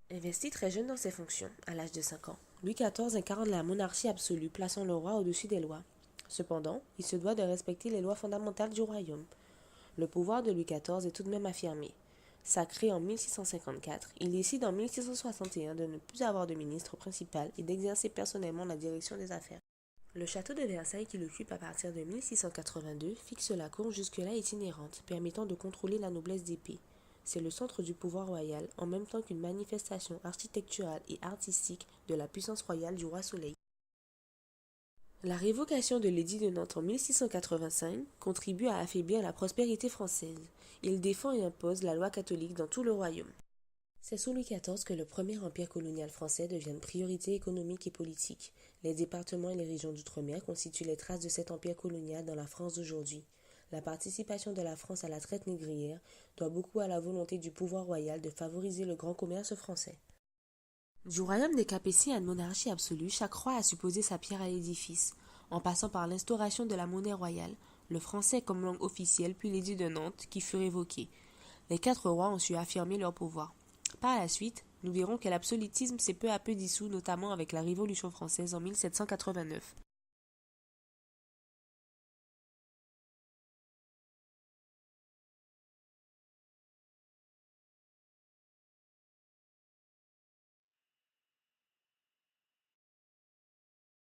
Investi très jeune dans ses fonctions, à l'âge de 5 ans, Louis XIV incarne la monarchie absolue, plaçant le roi au-dessus des lois. Cependant, il se doit de respecter les lois fondamentales du royaume. Le pouvoir de Louis XIV est tout de même affirmé. Sacré en 1654, il décide en 1661 de ne plus avoir de ministre principal et d'exercer personnellement la direction des affaires. Le château de Versailles qu'il occupe à partir de 1682 fixe la cour jusque-là itinérante, permettant de contrôler la noblesse des pays. C'est le centre du pouvoir royal, en même temps qu'une manifestation architecturale et artistique de la puissance royale du roi Soleil. La révocation de l'édit de Nantes en 1685 contribue à affaiblir la prospérité française. Il défend et impose la loi catholique dans tout le royaume. C'est sous Louis XIV que le premier empire colonial français devient une priorité économique et politique. Les départements et les régions d'outre-mer constituent les traces de cet empire colonial dans la France d'aujourd'hui. La participation de la France à la traite négrière doit beaucoup à la volonté du pouvoir royal de favoriser le grand commerce français. Du royaume des Capéties à une monarchie absolue, chaque roi a supposé sa pierre à l'édifice, en passant par l'instauration de la monnaie royale, le français comme langue officielle, puis l'édit de Nantes qui fut révoqué. Les quatre rois ont su affirmer leur pouvoir. Par la suite, nous verrons que l'absolutisme s'est peu à peu dissous, notamment avec la Révolution française en 1789.